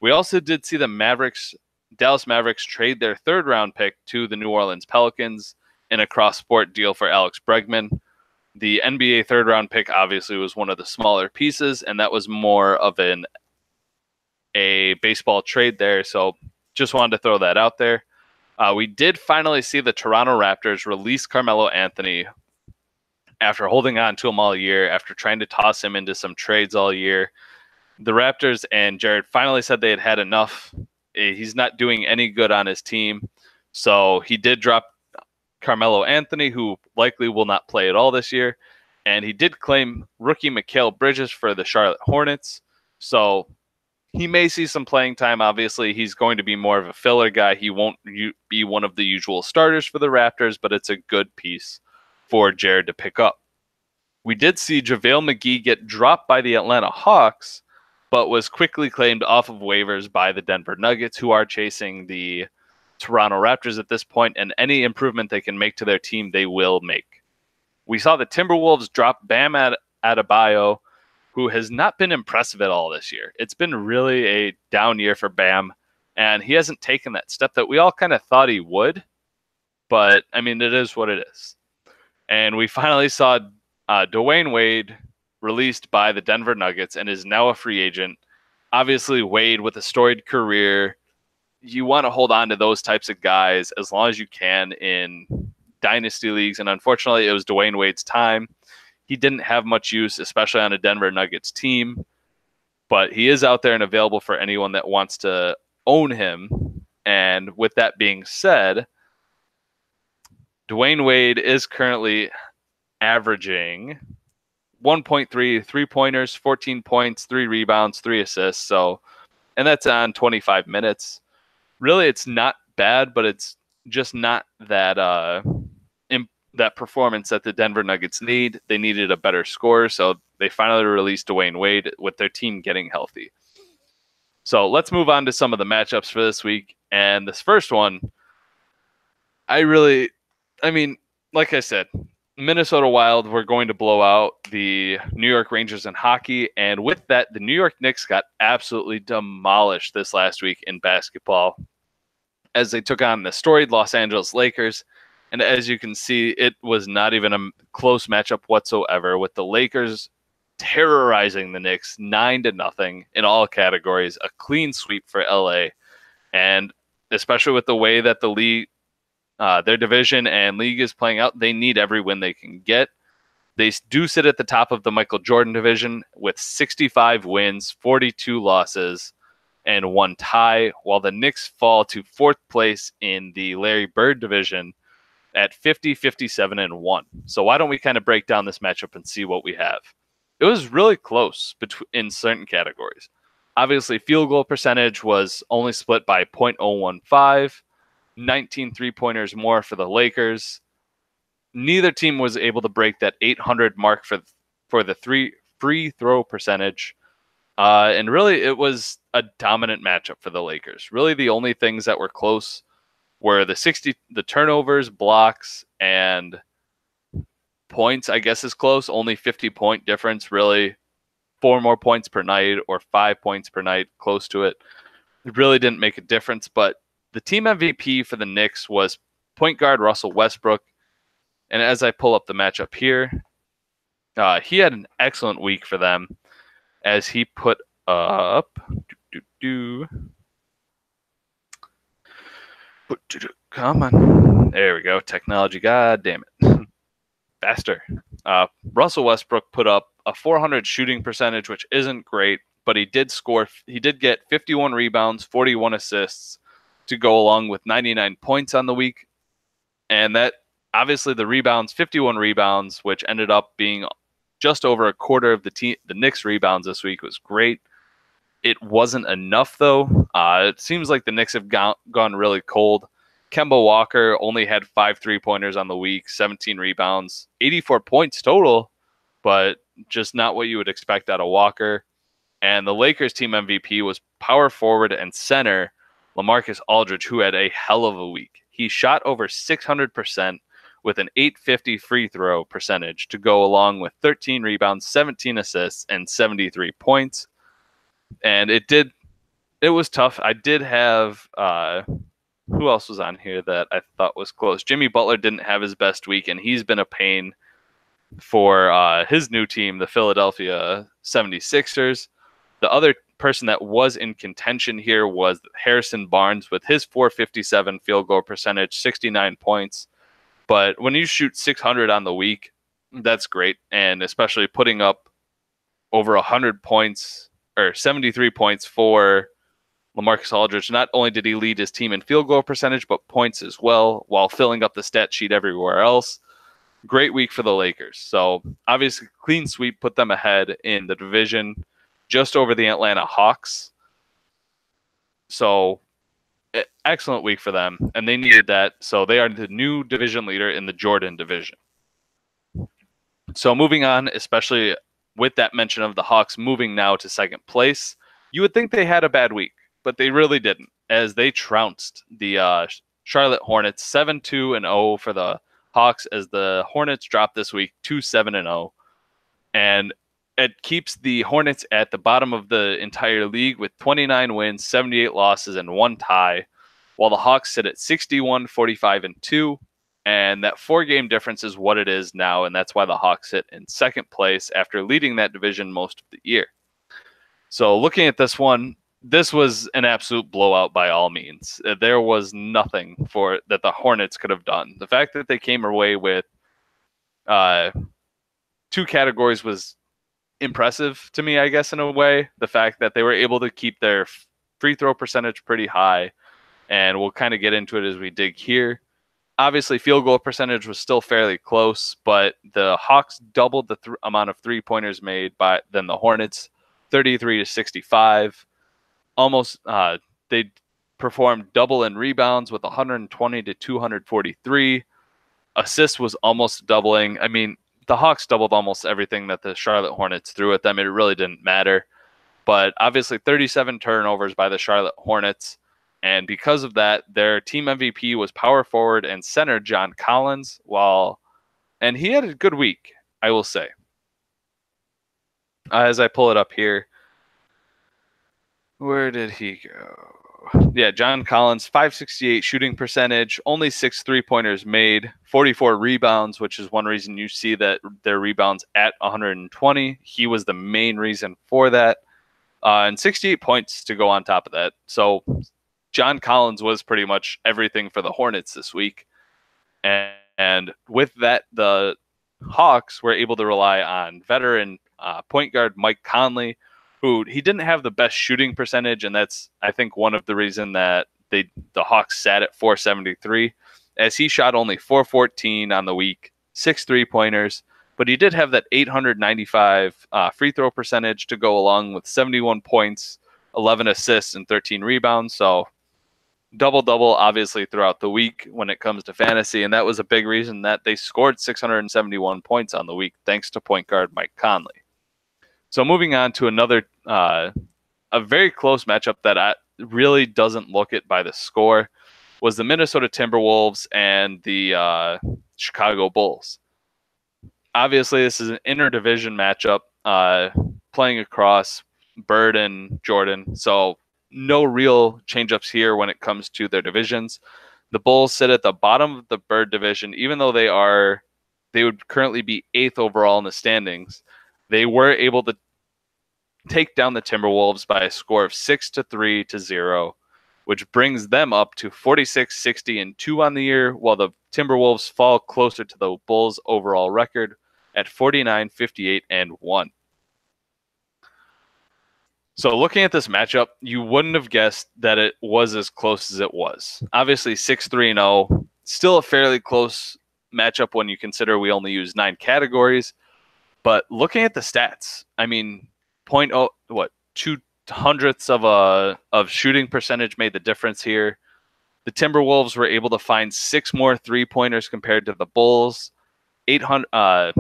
We also did see the Dallas Mavericks trade their third-round pick to the New Orleans Pelicans in a cross-sport deal for Alex Bregman. The NBA third-round pick obviously was one of the smaller pieces, and that was more of a baseball trade there. So just wanted to throw that out there. We did finally see the Toronto Raptors release Carmelo Anthony after holding on to him all year, after trying to toss him into some trades all year. The Raptors and Jared finally said they had had enough. He's not doing any good on his team. So he did drop Carmelo Anthony, who likely will not play at all this year. And he did claim rookie Mikal Bridges for the Charlotte Hornets. So he may see some playing time. Obviously, he's going to be more of a filler guy. He won't be one of the usual starters for the Raptors, but it's a good piece for Jared to pick up. We did see JaVale McGee get dropped by the Atlanta Hawks, but was quickly claimed off of waivers by the Denver Nuggets, who are chasing the Toronto Raptors at this point, and any improvement they can make to their team, they will make. We saw the Timberwolves drop Bam Adebayo, who has not been impressive at all this year. It's been really a down year for Bam, and he hasn't taken that step that we all kind of thought he would, but, I mean, it is what it is. And we finally saw Dwayne Wade released by the Denver Nuggets and is now a free agent. Obviously, Wade with a storied career, you want to hold on to those types of guys as long as you can in dynasty leagues. And unfortunately, it was Dwayne Wade's time. He didn't have much use, especially on a Denver Nuggets team. But he is out there and available for anyone that wants to own him. And with that being said, Dwayne Wade is currently averaging 1.3 3-pointers, 14 points, 3 rebounds, 3 assists. And that's on 25 minutes. Really, it's not bad, but it's just not that that performance that the Denver Nuggets need. They needed a better scorer, so they finally released Dwayne Wade with their team getting healthy. So let's move on to some of the matchups for this week. And this first one, like I said, Minnesota Wild were going to blow out the New York Rangers in hockey. And with that, the New York Knicks got absolutely demolished this last week in basketball as they took on the storied Los Angeles Lakers. And as you can see, it was not even a close matchup whatsoever, with the Lakers terrorizing the Knicks 9-0 in all categories, a clean sweep for LA. And especially with the way that the league, their division and league is playing out, they need every win they can get. They do sit at the top of the Michael Jordan division with 65 wins, 42 losses. and 1 tie, while the Knicks fall to 4th place in the Larry Bird division at 50, 57, and 1. So why don't we kind of break down this matchup and see what we have? It was really close in certain categories. Obviously, field goal percentage was only split by 0.015, 19 three-pointers more for the Lakers. Neither team was able to break that 800 mark for the free throw percentage. And really, it was a dominant matchup for the Lakers. Really, the only things that were close were the turnovers, blocks, and points, I guess, is close. Only 50-point difference, really. 4 more points per night or 5 points per night, close to it. It really didn't make a difference, but the team MVP for the Knicks was point guard Russell Westbrook. And as I pull up the matchup here, he had an excellent week for them as he put up... Come on. There we go. Technology, god damn it. Faster. Russell Westbrook put up a 400 shooting percentage, which isn't great, but he did get 51 rebounds, 41 assists to go along with 99 points on the week. And that, obviously, the rebounds, 51 rebounds, which ended up being just over a quarter of the Knicks' rebounds this week, was great. It wasn't enough, though. It seems like the Knicks have gone really cold. Kemba Walker only had 5 three-pointers on the week, 17 rebounds, 84 points total, but just not what you would expect out of Walker. And the Lakers team MVP was power forward and center LaMarcus Aldridge, who had a hell of a week. He shot over 600% with an 850 free throw percentage to go along with 13 rebounds, 17 assists, and 73 points. And it was tough. I did have... who else was on here that I thought was close? Jimmy Butler didn't have his best week, and he's been a pain for his new team, the Philadelphia 76ers. The other person that was in contention here was Harrison Barnes with his 457 field goal percentage, 69 points. But when you shoot 600 on the week, that's great, and especially putting up over 100 points or 73 points for LaMarcus Aldridge. Not only did he lead his team in field goal percentage, but points as well, while filling up the stat sheet everywhere else. Great week for the Lakers. So obviously, clean sweep put them ahead in the division, just over the Atlanta Hawks. So excellent week for them, and they needed that. So they are the new division leader in the Jordan division. So moving on, especially with that mention of the Hawks moving now to second place, you would think they had a bad week, but they really didn't, as they trounced the Charlotte Hornets 7-2-0 for the Hawks, as the Hornets dropped this week 2-7-0. And it keeps the Hornets at the bottom of the entire league with 29 wins, 78 losses, and 1 tie, while the Hawks sit at 61, 45, and 2. And that 4-game difference is what it is now, and that's why the Hawks sit in second place after leading that division most of the year. So looking at this one, this was an absolute blowout by all means. There was nothing that the Hornets could have done. The fact that they came away with 2 categories was impressive to me, I guess, in a way. The fact that they were able to keep their free throw percentage pretty high, and we'll kind of get into it as we dig here. Obviously, field goal percentage was still fairly close, but the Hawks doubled the amount of three-pointers made than the Hornets, 33-65. Almost, they performed double in rebounds with 120-243. Assists was almost doubling. I mean, the Hawks doubled almost everything that the Charlotte Hornets threw at them. It really didn't matter. But obviously, 37 turnovers by the Charlotte Hornets. And because of that, their team MVP was power forward and center John Collins. And he had a good week, I will say. As I pull it up here, where did he go? Yeah, John Collins, 568 shooting percentage, only 6 three-pointers made, 44 rebounds, which is one reason you see that their rebounds at 120. He was the main reason for that. And 68 points to go on top of that. So John Collins was pretty much everything for the Hornets this week. And with that, the Hawks were able to rely on veteran point guard Mike Conley, who he didn't have the best shooting percentage, and that's, I think, one of the reason that the Hawks sat at 473, as he shot only 414 on the week, 6 3-pointers, but he did have that 895 free throw percentage to go along with 71 points, 11 assists, and 13 rebounds. So double-double, obviously, throughout the week when it comes to fantasy, and that was a big reason that they scored 671 points on the week, thanks to point guard Mike Conley. So moving on to another, a very close matchup that really doesn't look it by the score, was the Minnesota Timberwolves and the Chicago Bulls. Obviously, this is an interdivision matchup, playing across Bird and Jordan, so no real change-ups here when it comes to their divisions. The Bulls sit at the bottom of the Bird division, even though they would currently be 8th overall in the standings. They were able to take down the Timberwolves by a score of 6-3 to 0, which brings them up to 46-60-2 on the year, while the Timberwolves fall closer to the Bulls' overall record at 49-58-1. So looking at this matchup, you wouldn't have guessed that it was as close as it was. Obviously, 6-3-0, still a fairly close matchup when you consider we only use 9 categories. But looking at the stats, I mean, 0.2 of shooting percentage made the difference here. The Timberwolves were able to find 6 more 3-pointers compared to the Bulls. 800,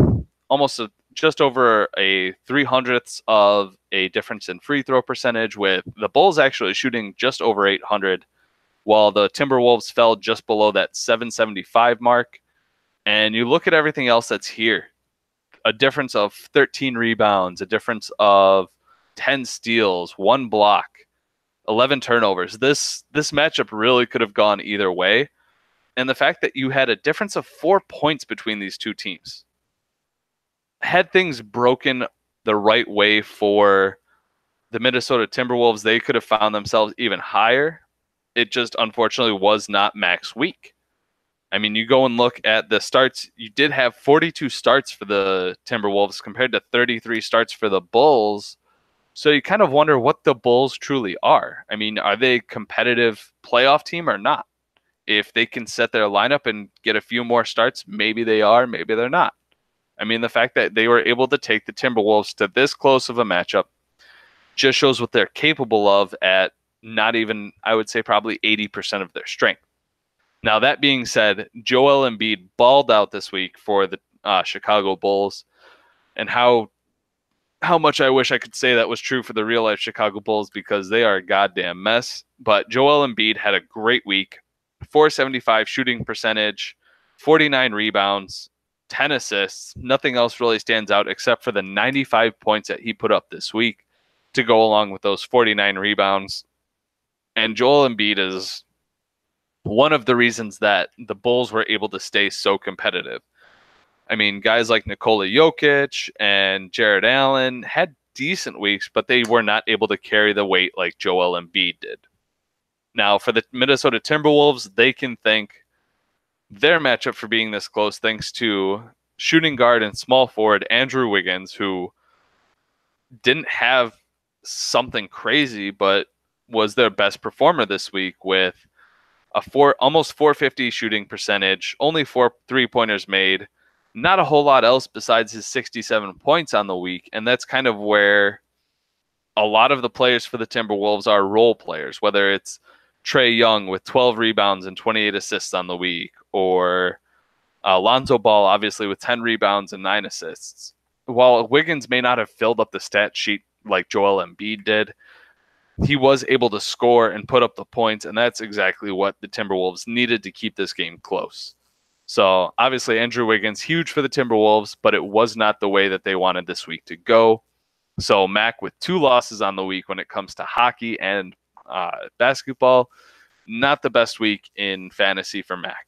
just over a 300ths of a difference in free throw percentage, with the Bulls actually shooting just over 800, while the Timberwolves fell just below that 775 mark. And you look at everything else that's here, a difference of 13 rebounds, a difference of 10 steals, 1 block, 11 turnovers. This matchup really could have gone either way. And the fact that you had a difference of 4 points between these two teams, had things broken the right way for the Minnesota Timberwolves, they could have found themselves even higher. It just unfortunately was not max week. I mean, you go and look at the starts. You did have 42 starts for the Timberwolves compared to 33 starts for the Bulls. So you kind of wonder what the Bulls truly are. I mean, are they a competitive playoff team or not? If they can set their lineup and get a few more starts, maybe they are, maybe they're not. I mean, the fact that they were able to take the Timberwolves to this close of a matchup just shows what they're capable of at not even, I would say, probably 80% of their strength. Now, that being said, Joel Embiid balled out this week for the Chicago Bulls, and how much I wish I could say that was true for the real-life Chicago Bulls, because they are a goddamn mess. But Joel Embiid had a great week, 475 shooting percentage, 49 rebounds, 10 assists. Nothing else really stands out except for the 95 points that he put up this week to go along with those 49 rebounds. And Joel Embiid is one of the reasons that the Bulls were able to stay so competitive. I mean, guys like Nikola Jokic and Jared Allen had decent weeks, but they were not able to carry the weight like Joel Embiid did. Now, for the Minnesota Timberwolves, they can thank their matchup for being this close thanks to shooting guard and small forward Andrew Wiggins, who didn't have something crazy, but was their best performer this week with almost 450 shooting percentage, only 4 3-pointers made, not a whole lot else besides his 67 points on the week. And that's kind of where a lot of the players for the Timberwolves are role players, whether it's Trae Young with 12 rebounds and 28 assists on the week, or Lonzo Ball, obviously, with 10 rebounds and 9 assists. While Wiggins may not have filled up the stat sheet like Joel Embiid did, he was able to score and put up the points, and that's exactly what the Timberwolves needed to keep this game close. So, obviously, Andrew Wiggins, huge for the Timberwolves, but it was not the way that they wanted this week to go. So, Mac with 2 losses on the week when it comes to hockey and basketball, not the best week in fantasy for Mac.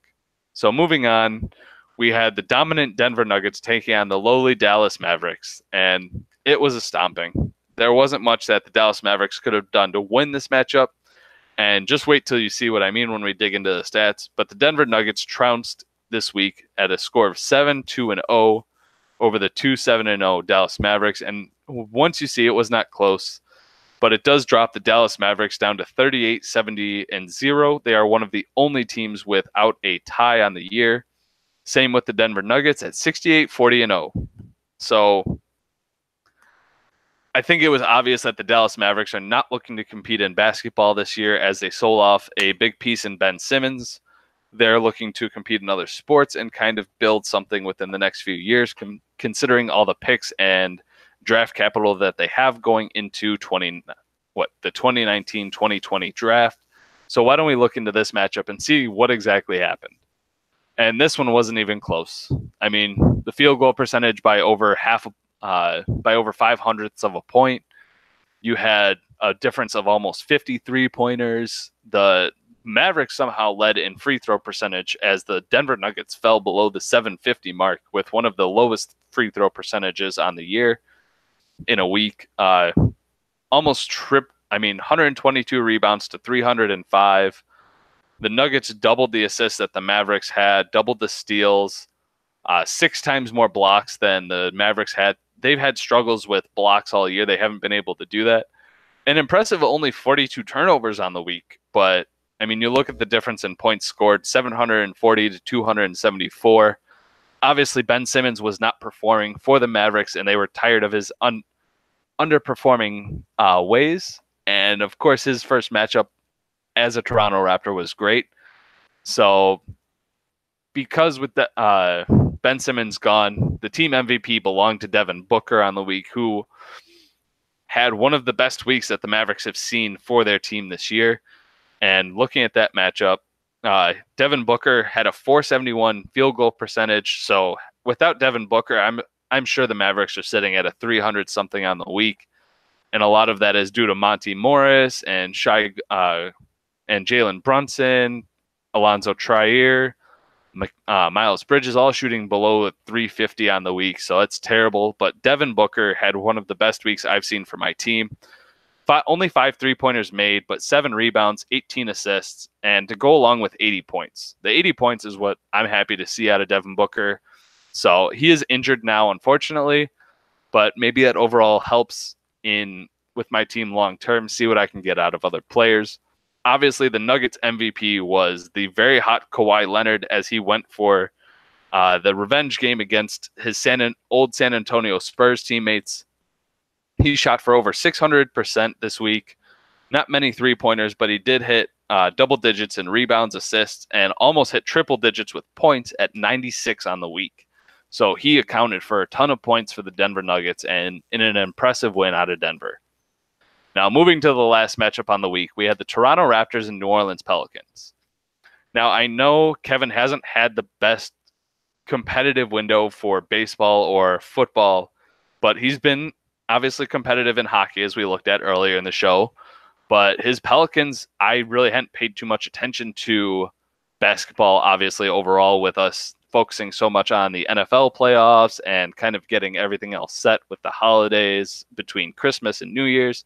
So, moving on, we had the dominant Denver Nuggets taking on the lowly Dallas Mavericks, and it was a stomping. There wasn't much that the Dallas Mavericks could have done to win this matchup, and just wait till you see what I mean when we dig into the stats. But the Denver Nuggets trounced this week at a score of 7-2-0 over the 2-7-0 Dallas Mavericks, and once you see it was not close, but it does drop the Dallas Mavericks down to 38-70-0. They are one of the only teams without a tie on the year. Same with the Denver Nuggets at 68-40-0. So I think it was obvious that the Dallas Mavericks are not looking to compete in basketball this year as they sold off a big piece in Ben Simmons. They're looking to compete in other sports and kind of build something within the next few years, considering all the picks and draft capital that they have going into the 2019-2020 draft. So why don't we look into this matchup and see what exactly happened? And this one wasn't even close. I mean, the field goal percentage by over 5/100ths of a point. You had a difference of almost 50 3-pointers. The Mavericks somehow led in free throw percentage as the Denver Nuggets fell below the 750 mark with one of the lowest free throw percentages on the year in a week. 122 rebounds to 305. The Nuggets doubled the assists that the Mavericks had, doubled the steals, 6 times more blocks than the Mavericks had. They've had struggles with blocks all year. They haven't been able to do that. An impressive only 42 turnovers on the week, but I mean, you look at the difference in points scored, 740 to 274. Obviously, Ben Simmons was not performing for the Mavericks, and they were tired of his underperforming ways. And, of course, his first matchup as a Toronto Raptor was great. So, because with the Ben Simmons gone, the team MVP belonged to Devin Booker on the week, who had one of the best weeks that the Mavericks have seen for their team this year. And looking at that matchup, Devin Booker had a .471 field goal percentage. So without Devin Booker, I'm sure the Mavericks are sitting at a 300 something on the week, and a lot of that is due to Monty Morris and Jalen Brunson, Alonzo Trier, Miles Bridges, all shooting below 350 on the week. So that's terrible. But Devin Booker had one of the best weeks I've seen for my team. Only 5 3-pointers made, but 7 rebounds, 18 assists, and to go along with 80 points. The 80 points is what I'm happy to see out of Devin Booker. So he is injured now, unfortunately, but maybe that overall helps with my team long term, see what I can get out of other players. Obviously, the Nuggets MVP was the very hot Kawhi Leonard as he went for the revenge game against his old San Antonio Spurs teammates. He shot for over 600% this week. Not many 3-pointers, but he did hit double digits in rebounds, assists, and almost hit triple digits with points at 96 on the week. So he accounted for a ton of points for the Denver Nuggets and in an impressive win out of Denver. Now, moving to the last matchup on the week, we had the Toronto Raptors and New Orleans Pelicans. Now, I know Kevin hasn't had the best competitive window for baseball or football, but he's been obviously competitive in hockey, as we looked at earlier in the show. But his Pelicans, I really hadn't paid too much attention to basketball, obviously, overall, with us focusing so much on the NFL playoffs and kind of getting everything else set with the holidays between Christmas and New Year's.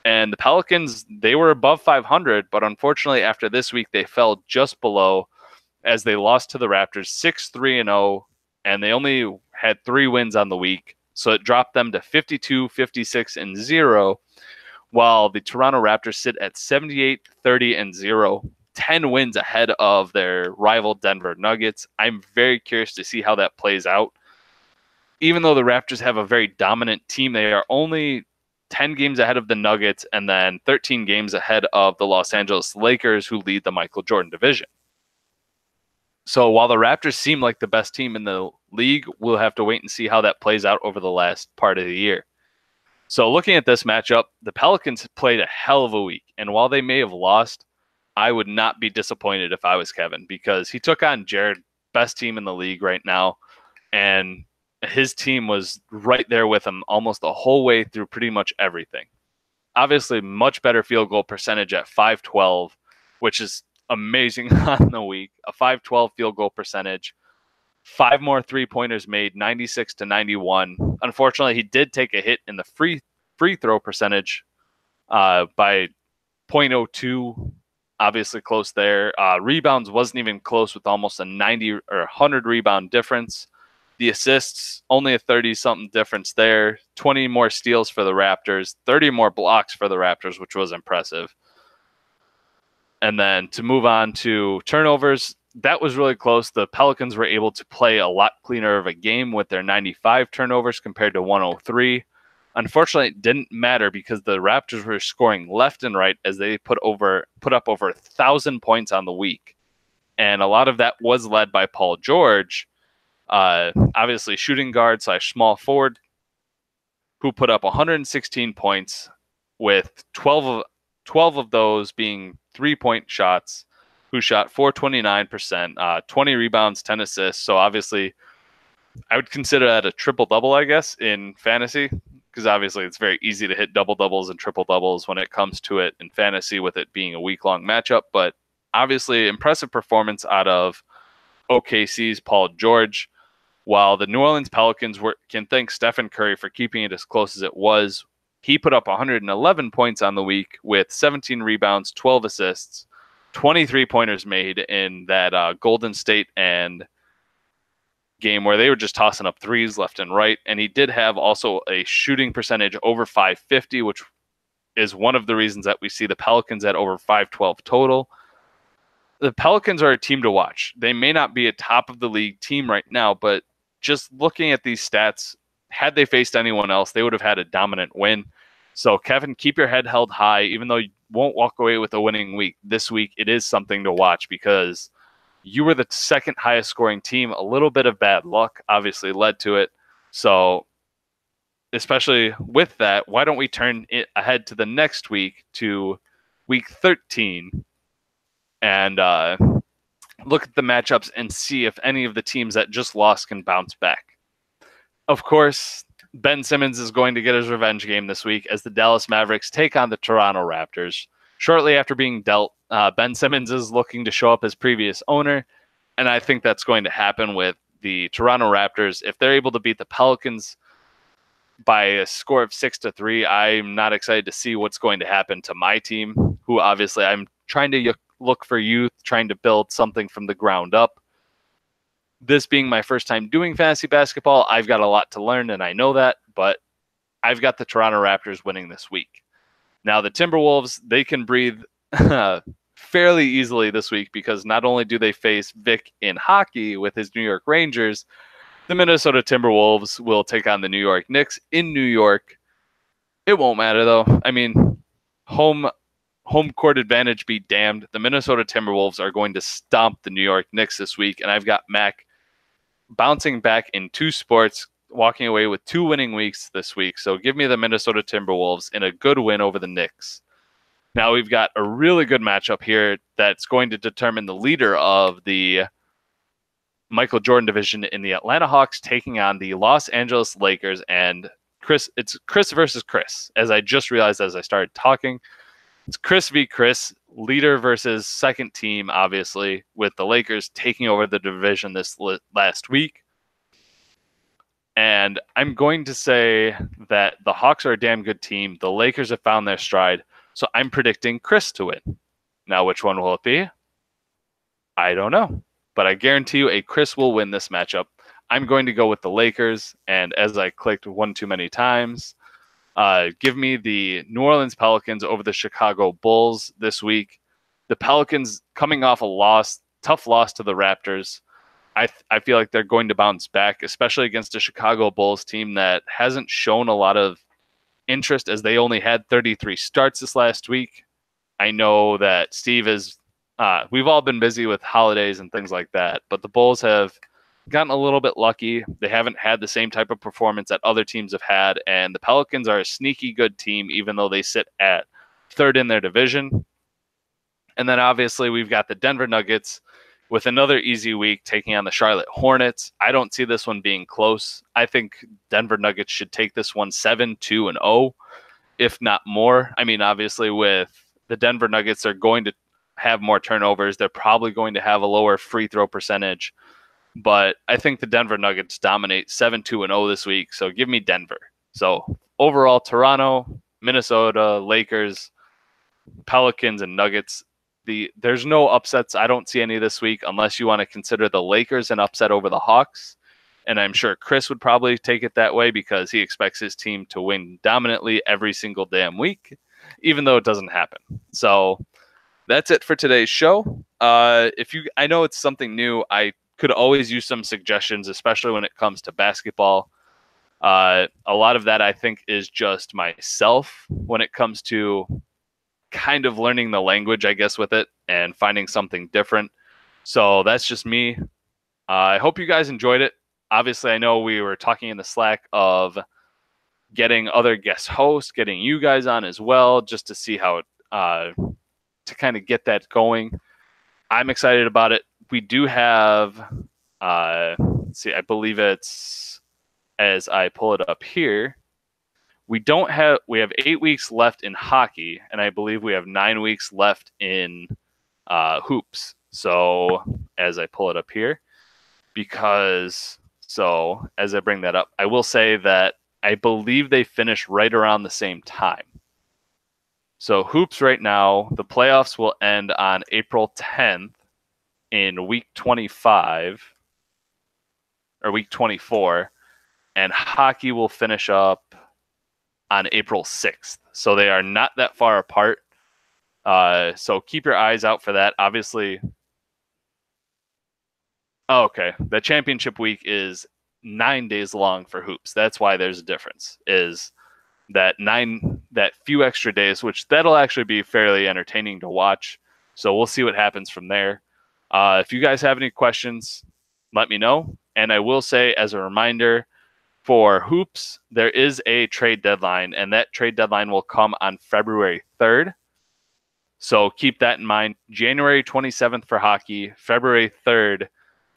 And the Pelicans, they were above 500, but unfortunately, after this week, they fell just below as they lost to the Raptors 6-3-0, and they only had 3 wins on the week. So it dropped them to 52-56-0, while the Toronto Raptors sit at 78-30-0, 10 wins ahead of their rival Denver Nuggets. I'm very curious to see how that plays out. Even though the Raptors have a very dominant team, they are only 10 games ahead of the Nuggets and then 13 games ahead of the Los Angeles Lakers, who lead the Michael Jordan division. So while the Raptors seem like the best team in the league, we'll have to wait and see how that plays out over the last part of the year. So looking at this matchup, the Pelicans played a hell of a week. And while they may have lost, I would not be disappointed if I was Kevin, because he took on Jared, best team in the league right now. And his team was right there with him almost the whole way through pretty much everything. Obviously, much better field goal percentage at .512, which is amazing on the week. A .512 field goal percentage. 5 more 3-pointers made, 96-91. Unfortunately, he did take a hit in the free throw percentage by .02. Obviously close there. Rebounds wasn't even close with almost a 90 or 100 rebound difference. The assists, only a 30-something difference there. 20 more steals for the Raptors, 30 more blocks for the Raptors, which was impressive. And then to move on to turnovers, that was really close. The Pelicans were able to play a lot cleaner of a game with their 95 turnovers compared to 103. Unfortunately, it didn't matter because the Raptors were scoring left and right as they put up over 1,000 points on the week. And a lot of that was led by Paul George, obviously shooting guard / small forward, who put up 116 points with 12 of those being 3-point shots, who shot 429%, 20 rebounds, 10 assists. So obviously, I would consider that a triple-double, I guess, in fantasy, because obviously it's very easy to hit double-doubles and triple-doubles when it comes to it in fantasy with it being a week-long matchup. But obviously, impressive performance out of OKC's Paul George, while the New Orleans Pelicans can thank Stephen Curry for keeping it as close as it was. He put up 111 points on the week with 17 rebounds, 12 assists, 23 pointers made in that Golden State and game where they were just tossing up threes left and right. And he did have also a shooting percentage over 550, which is one of the reasons that we see the Pelicans at over 512 total. The Pelicans are a team to watch. They may not be a top of the league team right now, but just looking at these stats, had they faced anyone else, they would have had a dominant win. So, Kevin, keep your head held high. Even though you won't walk away with a winning week this week, it is something to watch because you were the second highest scoring team. A little bit of bad luck obviously led to it. So, especially with that, why don't we turn it ahead to the next week, to week 13, and look at the matchups and see if any of the teams that just lost can bounce back. Of course, Ben Simmons is going to get his revenge game this week as the Dallas Mavericks take on the Toronto Raptors. Shortly after being dealt, Ben Simmons is looking to show up as previous owner, and I think that's going to happen with the Toronto Raptors. If they're able to beat the Pelicans by a score of 6-3, I'm not excited to see what's going to happen to my team, who obviously I'm trying to look for youth, trying to build something from the ground up. This being my first time doing fantasy basketball, I've got a lot to learn, and I know that, but I've got the Toronto Raptors winning this week. Now, the Timberwolves, they can breathe fairly easily this week because not only do they face Vic in hockey with his New York Rangers, the Minnesota Timberwolves will take on the New York Knicks in New York. It won't matter, though. I mean, home court advantage be damned. The Minnesota Timberwolves are going to stomp the New York Knicks this week, and I've got Mac bouncing back in 2 sports, walking away with 2 winning weeks this week. So give me the Minnesota Timberwolves in a good win over the Knicks. Now we've got a really good matchup here that's going to determine the leader of the Michael Jordan division in the Atlanta Hawks taking on the Los Angeles Lakers. And it's Chris versus Chris, as I just realized as I started talking. It's Chris v. Chris, leader versus second team, obviously, with the Lakers taking over the division this last week. And I'm going to say that the Hawks are a damn good team. The Lakers have found their stride. So I'm predicting Chris to win. Now, which one will it be? I don't know. But I guarantee you a Chris will win this matchup. I'm going to go with the Lakers. And as I clicked one too many times, give me the New Orleans Pelicans over the Chicago Bulls this week. The Pelicans coming off a tough loss to the Raptors. I feel like they're going to bounce back, especially against a Chicago Bulls team that hasn't shown a lot of interest as they only had 33 starts this last week. I know that Steve we've all been busy with holidays and things like that, but the Bulls have gotten a little bit lucky. They haven't had the same type of performance that other teams have had, and the Pelicans are a sneaky good team, even though they sit at 3rd in their division. And then obviously we've got the Denver Nuggets with another easy week taking on the Charlotte Hornets. I don't see this one being close. I think Denver Nuggets should take this one 7-2-0, if not more. I mean, obviously with the Denver Nuggets, they're going to have more turnovers. They're probably going to have a lower free throw percentage. But I think the Denver Nuggets dominate 7-2-0 this week. So give me Denver. So overall, Toronto, Minnesota, Lakers, Pelicans, and Nuggets. There's no upsets. I don't see any this week unless you want to consider the Lakers an upset over the Hawks. and I'm sure Chris would probably take it that way because he expects his team to win dominantly every single damn week, even though it doesn't happen. So that's it for today's show. I know it's something new. I could always use some suggestions, especially when it comes to basketball. A lot of that I think is just myself when it comes to kind of learning the language, I guess, with it and finding something different. So that's just me. I hope you guys enjoyed it. Obviously, I know we were talking in the Slack of getting other guest hosts, getting you guys on as well, just to see how it, to kind of get that going. I'm excited about it. We do have, let's see, I believe it's, as I pull it up here, we have 8 weeks left in hockey, and I believe we have 9 weeks left in hoops. So as I pull it up here, as I bring that up, I will say that I believe they finish right around the same time. So hoops right now, the playoffs will end on April 10th in week 25 or week 24, and hockey will finish up on April 6th. So they are not that far apart. So keep your eyes out for that. Obviously, okay, the championship week is 9 days long for hoops. That's why there's a difference, is that few extra days, which that'll actually be fairly entertaining to watch. So we'll see what happens from there. If you guys have any questions, let me know. And I will say, as a reminder, for hoops, there is a trade deadline, and that trade deadline will come on February 3rd. So keep that in mind. January 27th for hockey, February 3rd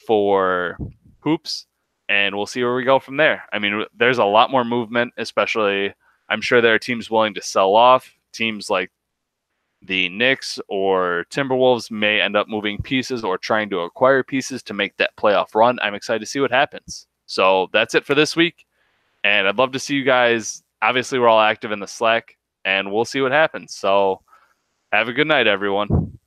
for hoops, and we'll see where we go from there. I mean, there's a lot more movement, especially I'm sure there are teams willing to sell off. Teams like the Knicks or Timberwolves may end up moving pieces or trying to acquire pieces to make that playoff run. I'm excited to see what happens. So that's it for this week, and I'd love to see you guys. Obviously, we're all active in the Slack, and we'll see what happens. So have a good night, everyone.